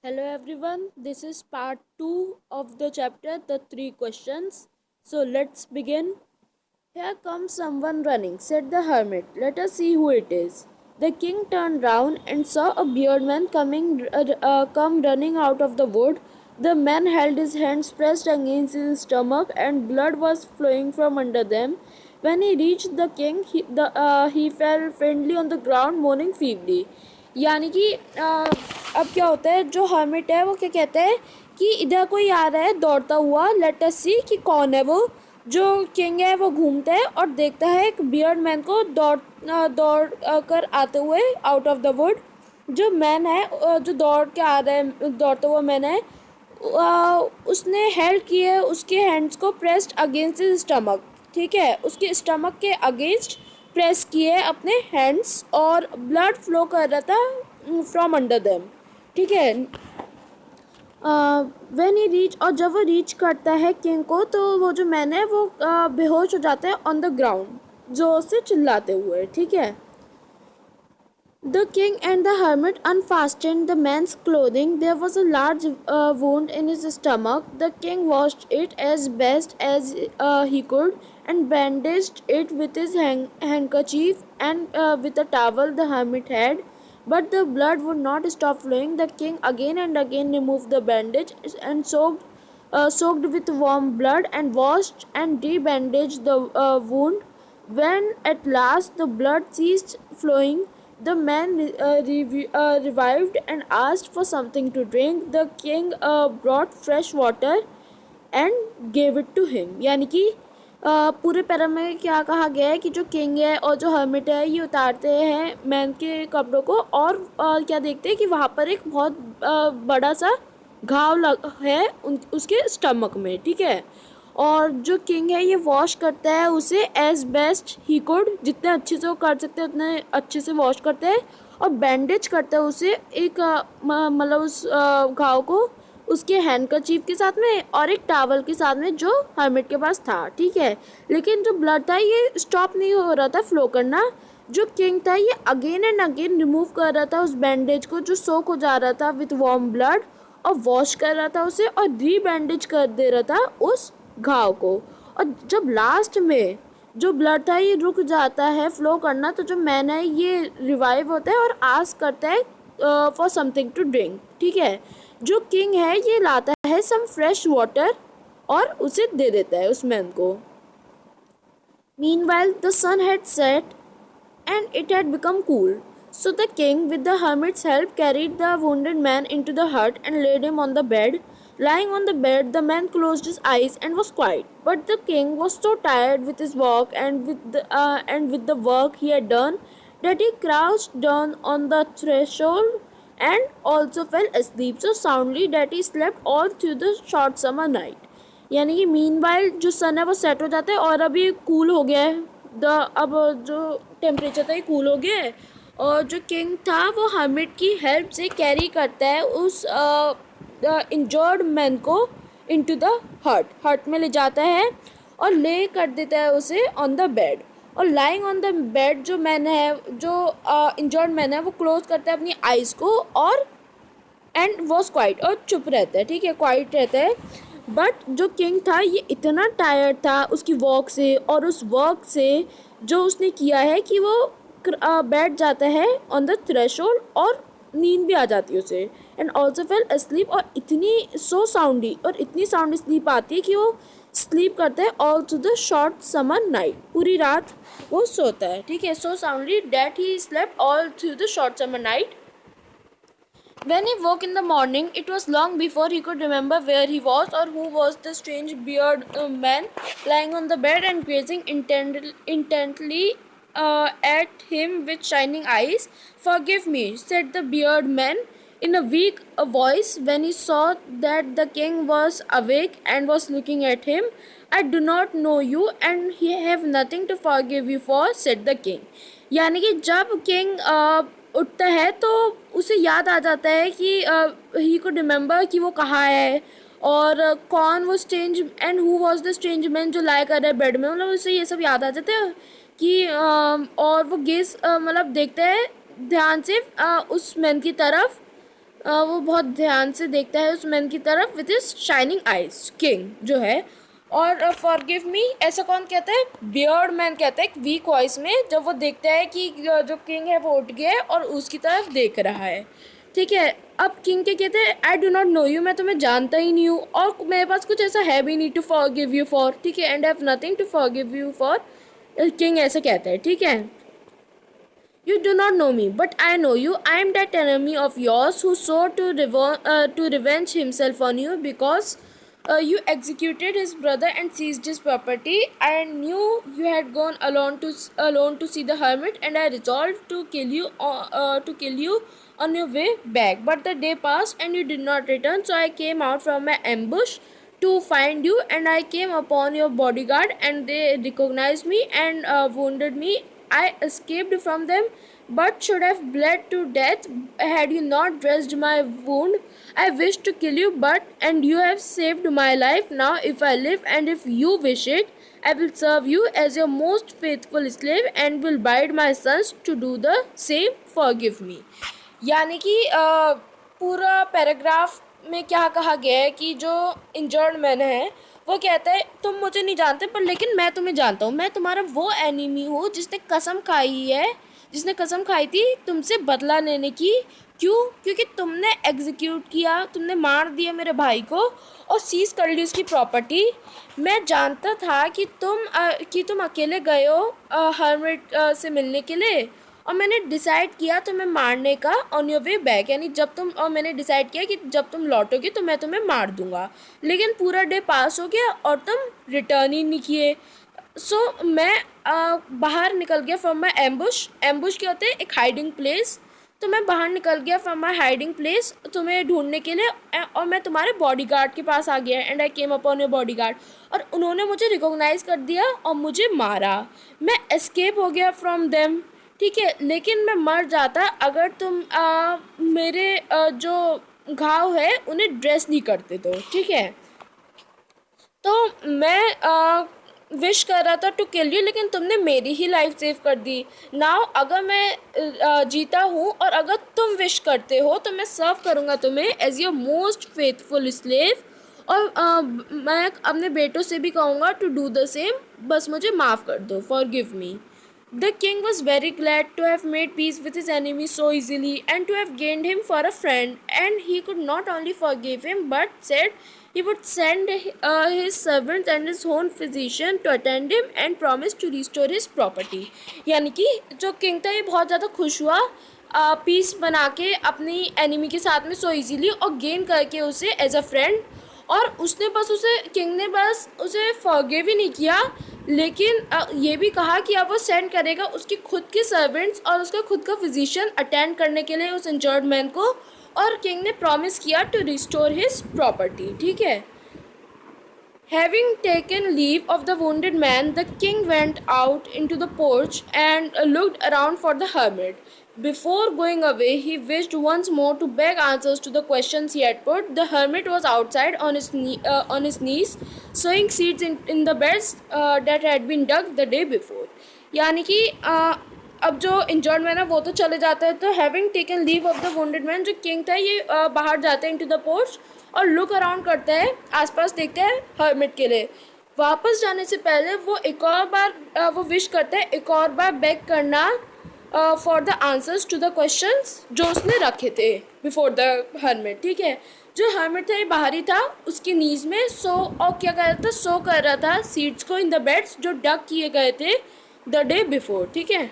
Hello everyone, this is part 2 of the chapter The Three Questions. So let's begin. Here comes someone running, said the hermit. Let us see who it is. The king turned round and saw a bearded man come running out of the wood. The man held his hands pressed against his stomach and blood was flowing from under them. When he reached the king, he fell faintly on the ground, moaning feebly. यानी कि अब क्या होता है, जो hermit है वो क्या कहता है कि इधर कोई आ रहा है दौड़ता हुआ, लेट अस सी कि कौन है वो। जो किंग है वो घूमता है और देखता है एक बियर्ड मैन को दौड़ कर आते हुए आउट ऑफ द वुड। जो मैन है जो दौड़ के आ रहा है, दौड़ता हुआ मैन है, उसने हेल्ड किए उसके हैंड्स को प्रेस्ड अगेंस्ट हिज स्टमक। ठीक है, उसके स्टमक के अगेंस्ट प्रेस किए अपने हैंड्स और ब्लड फ्लो कर रहा था फ्रॉम अंडर देम। ठीक है, व्हेन ही रीच, और जब वो रीच करता है किंग को तो वो जो मैन है वो बेहोश हो जाता है ऑन द ग्राउंड जोर से चिल्लाते हुए। ठीक है, the king and the hermit unfastened the man's clothing. There was a large wound in his stomach. The king washed it as best as he could and bandaged it with his handkerchief and with a towel the hermit had. But the blood would not stop flowing. The king again and again removed the bandage and soaked with warm blood and washed and rebandaged the wound. When at last the blood ceased flowing, the man revived and asked for something to drink. The king brought fresh water and gave it to him. यानी कि पूरे para में क्या कहा गया है कि जो किंग है और जो हर्मिट है ये उतारते हैं मैन के कपड़ों को और क्या देखते हैं कि वहाँ पर एक बहुत बड़ा सा घाव लग है उसके स्टमक में। ठीक है, और जो किंग है ये वॉश करता है उसे एज बेस्ट ही कुड, जितने अच्छे से वो कर सकते हैं उतने अच्छे से वॉश करते हैं और बैंडेज करता है उसे एक मतलब उस घाव को उसके हैंडकरचीफ के साथ में और एक टावल के साथ में जो हर्मिट के पास था। ठीक है, लेकिन जो ब्लड था ये स्टॉप नहीं हो रहा था फ्लो करना। जो किंग था ये अगेन एंड अगेन रिमूव कर रहा था उस बैंडेज को जो सोक हो जा रहा था विथ वार्म ब्लड और वॉश कर रहा था उसे और री बैंडेज कर दे रहा था उस घाव को। और जब लास्ट में जो ब्लड था ये रुक जाता है फ्लो करना तो जो मैन है ये रिवाइव होता है और आस्क करता है फॉर समथिंग टू ड्रिंक। ठीक है, जो किंग है ये लाता है सम फ्रेश वाटर और उसे दे देता है उस मैन को। Meanwhile the sun had set and it had become cool. So the king, with the hermit's help, carried the wounded man into the hut and laid him on the bed. Lying on the bed, the man closed his eyes and was quiet. But the king was so tired with his walk and with the work he had done that he crouched down on the threshold and also fell asleep so soundly that he slept all through the short summer night. यानी कि meanwhile जो सन है वो set हो जाता है और अभी कूल हो गया है अब जो टेम्परेचर था ये कूल हो गया है और जो किंग था वो हर्मिट की हेल्प से कैरी करता है उस इंजर्ड मैन को इनटू द हट में ले जाता है और ले कर देता है उसे ऑन द बेड। और लाइंग ऑन द बेड जो मैन है जो इंजर्ड मैन है वो क्लोज करता है अपनी आइज़ को और एंड वॉज क्वाइट और चुप रहता है। ठीक है, क्वाइट रहता है। बट जो किंग था ये इतना टायर्ड था उसकी वॉक से और उस वर्क से जो उसने किया है कि वो बैठ जाता है ऑन द थ्रेशोल्ड और नींद भी आ जाती है उसे एंड ऑल्सो फेल अस्लीप और इतनी सो साउंडी और इतनी साउंड स्लीप आती है कि वो स्लीप करता है all through the short summer night, पूरी रात वो सोता है। ठीक है, so soundly that he slept all through the short summer night. When he woke in the morning, it was long before he could remember where he was or who was the strange bearded man lying on the bed and gazing intently at him with shining eyes. "Forgive me," said the bearded man in a weak voice when he saw that the king was awake and was looking at him. "I do not know you and he have nothing to forgive you for," said the king. यानी कि जब king उठता है तो उसे याद आ जाता है कि ही कुड रिमेंबर कि वो कहाँ है और कौन वो strange and who was the strange man जो लाया कर रहा है बेड में। मतलब उसे ये सब याद आ जाता है कि और वो गेस मतलब देखते हैं ध्यान से उस मैन की तरफ वो बहुत ध्यान से देखता है उस मैन की तरफ with his shining eyes, king जो है। और फॉरगिव मी ऐसा कौन कहता है? बियर्ड मैन कहता है वीक वॉइस में, जब वो देखता है कि जो किंग है वो उठ गया है और उसकी तरफ देख रहा है। ठीक है, अब किंग के कहते हैं I do not know you, मैं तुम्हें जानता ही नहीं हूँ और मेरे पास कुछ ऐसा है भी नहीं टू फॉरगिव यू फॉर। ठीक है, and have nothing to forgive you for, king ऐसा कहता है। ठीक है, you do not know me, but I know you. I am that enemy of yours who sought to revenge himself on you because you executed his brother and seized his property. I knew you had gone alone to see the hermit, and I resolved to kill you on your way back. But the day passed, and you did not return. So I came out from my ambush to find you, and I came upon your bodyguard, and they recognized me and wounded me. I escaped from them, but should have bled to death had you not dressed my wound. I wished to kill you, and you have saved my life. Now, if I live and if you wish it, I will serve you as your most faithful slave and will bid my sons to do the same. Forgive me. यानी कि पूरा paragraph में क्या कहा गया है कि जो इंजर्ड मैन है वो कहता है तुम मुझे नहीं जानते पर लेकिन मैं तुम्हें जानता हूँ, मैं तुम्हारा वो एनिमी हूँ जिसने कसम खाई थी तुमसे बदला लेने की। क्यों? क्योंकि तुमने एग्जीक्यूट किया, तुमने मार दिया मेरे भाई को और सीज कर ली उसकी प्रॉपर्टी। मैं जानता था कि तुम अकेले गए हो हर्मिट से मिलने के लिए और मैंने डिसाइड किया तुम्हें मारने का ऑन योर वे बैक, यानी मैंने डिसाइड किया कि जब तुम लौटोगे तो मैं तुम्हें मार दूंगा। लेकिन पूरा डे पास हो गया और तुम रिटर्न ही नहीं किए। सो मैं बाहर निकल गया फ्रॉम माई एम्बुश। एम्बुश क्या होते हैं? एक हाइडिंग प्लेस। तो मैं बाहर निकल गया फ्रॉम माई हाइडिंग प्लेस तुम्हें ढूंढने के लिए और मैं तुम्हारे बॉडीगार्ड के पास आ गया and I came upon your bodyguard और उन्होंने मुझे रिकॉग्नाइज कर दिया और मुझे मारा। मैं एस्केप हो गया फ्रॉम देम। ठीक है, लेकिन मैं मर जाता अगर तुम मेरे जो घाव है उन्हें ड्रेस नहीं करते तो। ठीक है, तो मैं विश कर रहा था टू किल यू, लेकिन तुमने मेरी ही लाइफ सेव कर दी। नाउ अगर मैं जीता हूँ और अगर तुम विश करते हो तो मैं सर्व करूँगा तुम्हें as your most faithful slave और मैं अपने बेटों से भी कहूँगा टू डू द सेम, बस मुझे माफ़ कर दो, forgive me. The king was very glad to have made peace with his enemy so easily and to have gained him for a friend, and he could not only forgive him but said he would send his servants and his own physician to attend him and promised to restore his property। यानी कि जो king था ये बहुत ज़्यादा खुश हुआ piece बना के अपनी एनिमी के साथ में सो इजीली और गेन करके उसे एज अ फ्रेंड। और उसने बस उसे किंग ने बस उसे फॉरगिव ही नहीं किया, लेकिन ये भी कहा कि अब वो सेंड करेगा उसकी खुद के सर्वेंट्स और उसका खुद का फिजिशियन अटेंड करने के लिए उस इंजर्ड मैन को, और किंग ने प्रॉमिस किया टू रिस्टोर हिज प्रॉपर्टी। ठीक है, Having taken leave of the wounded man, the king went out into the porch and looked around for the hermit. Before going away, he wished once more to beg answers to the questions he had put. The hermit was outside on his knees, sowing seeds in the beds that had been dug the day before. यानी कि अब जो injured man है वो तो चले जाता है, तो having taken leave of the wounded man जो किंग था ये बाहर जाता है इनटू द पोर्च और लुक अराउंड करता है, आसपास देखता है हर्मिट के लिए। वापस जाने से पहले वो एक और बार वो विश करता है एक और बार बेग करना for the answers to the questions जो उसने रखे थे बिफोर द हर्मिट। ठीक है, जो हर्मिट था ये बाहर ही था उसकी नीज में और क्या कर रहा था? सो कर रहा था सीड्स को इन द बेड्स जो डग किए गए थे द डे बिफोर। ठीक है,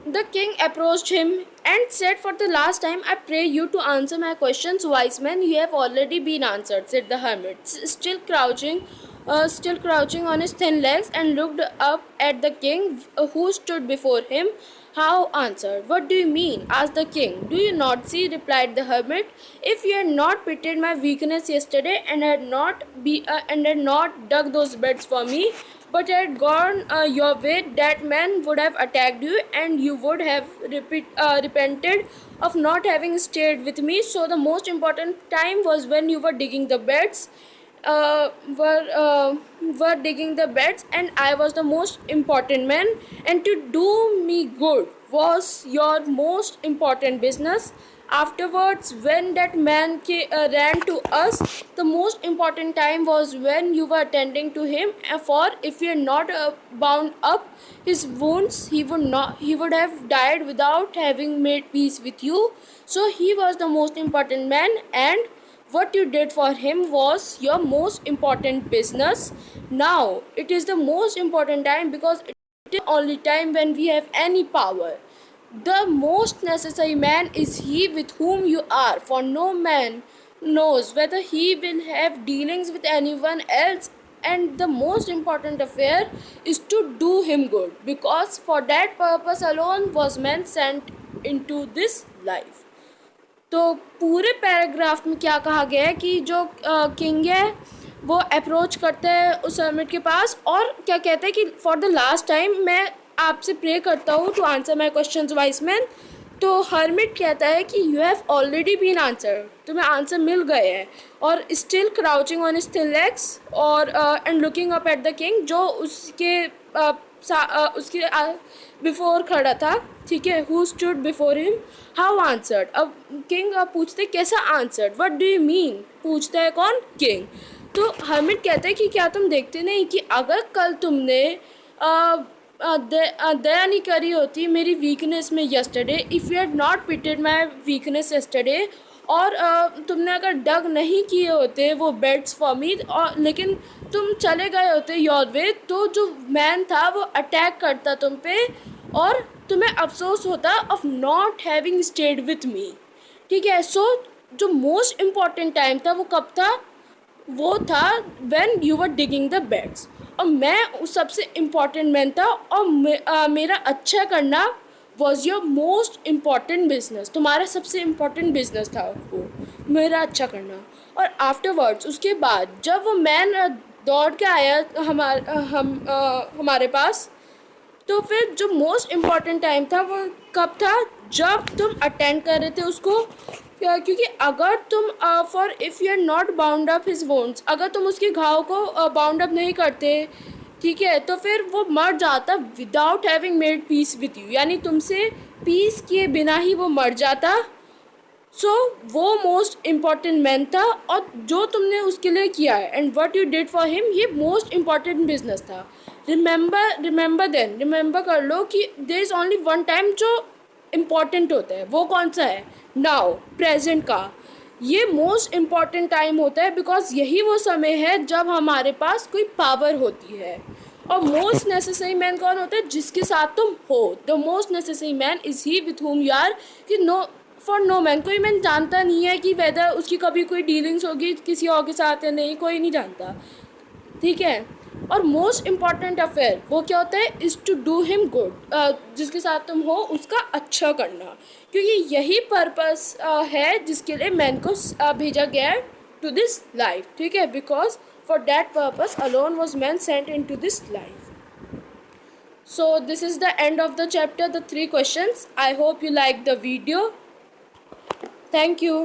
The king approached him and said, For the last time, I pray you to answer my questions, wise man. You have already been answered, said the hermit, still crouching on his thin legs, and looked up at the king who stood before him. How answered? What do you mean? Asked the king. Do you not see? Replied the hermit. If you had not pitied my weakness yesterday and had not dug those beds for me, but had gone your way, that man would have attacked you, and you would have repented of not having stayed with me. So the most important time was when you were digging the beds. Were digging the beds, and I was the most important man, and to do me good was your most important business. Afterwards, when that man ran to us, the most important time was when you were attending to him. For if you had not bound up his wounds, he would have died without having made peace with you. So he was the most important man, and what you did for him was your most important business. Now it is the most important time, because it is the only time when we have any power. The most necessary man is he with whom you are, for no man knows whether he will have dealings with anyone else, and the most important affair is to do him good, because for that purpose alone was man sent into this life. तो पूरे paragraph में क्या कहा गया है कि जो king है वो अप्रोच करते हैं उस हर्मिट के पास, और क्या कहते हैं कि फॉर द लास्ट टाइम मैं आपसे प्रे करता हूँ to answer my question wise man. तो हर्मिट कहता है कि you have already been answer, तुम्हें आंसर मिल गए हैं, और still crouching on his thin legs और and looking up at the king, जो उसके बिफोर खड़ा था, ठीक है, who stood before him, how answered. अब किंग पूछते कैसा answered, what do you mean, पूछता है कौन, किंग। तो हर्मिट कहते हैं कि क्या तुम देखते नहीं कि अगर कल तुमने दया नहीं करी होती मेरी वीकनेस में yesterday, if you had not pitted my weakness yesterday, और तुमने अगर डग नहीं किए होते वो बेड्स फॉर मी, और लेकिन तुम चले गए होते योर वे, तो जो मैन था वो अटैक करता तुम पे, और तुम्हें अफसोस होता of not having stayed with me, ठीक है। सो जो मोस्ट इम्पॉर्टेंट टाइम था वो कब था, वो था when you were digging the beds, और मैं उस सबसे इम्पॉर्टेंट मैन था, और मेरा अच्छा करना was your most important business, तुम्हारा सबसे इम्पॉर्टेंट बिजनेस था वो, मेरा अच्छा करना। और आफ्टरवर्ड्स, उसके बाद जब वो मैन दौड़ के आया हमारे पास, तो फिर जो मोस्ट इम्पॉर्टेंट टाइम था वो कब था, जब तुम अटेंड कर रहे थे उसको, क्योंकि अगर तुम for if you are not bound up his wounds, अगर तुम उसके घाव को बाउंड अप नहीं करते, ठीक है, तो फिर वो मर जाता without having made peace with you, यानी तुमसे पीस किए बिना ही वो मर जाता। सो वो मोस्ट इम्पॉर्टेंट मैन था, और जो तुमने उसके लिए किया है and what you did for him, ये मोस्ट इम्पॉर्टेंट बिजनेस था। रिमेंबर कर लो कि there is only one time जो इम्पॉर्टेंट होता है, वो कौन सा है, नाउ, प्रेजेंट का। ये मोस्ट इम्पॉर्टेंट टाइम होता है, बिकॉज यही वो समय है जब हमारे पास कोई पावर होती है। और मोस्ट नेसेसरी मैन कौन होता है, जिसके साथ तुम हो। The most necessary man is he with whom you are, कि नो फॉर नो मैन, कोई मैन जानता नहीं है कि वेदर उसकी कभी कोई डीलिंग्स होगी किसी और के साथ या नहीं, कोई नहीं जानता, ठीक है। और मोस्ट इम्पॉर्टेंट अफेयर वो क्या होता है, is to do him good, जिसके साथ तुम हो उसका अच्छा करना, क्योंकि यही पर्पस है जिसके लिए मैन को भेजा गया है टू दिस लाइफ, ठीक है, because for that purpose alone was man sent into this life. So this is the end of the chapter, the 3 questions. I hope you like the video. Thank you.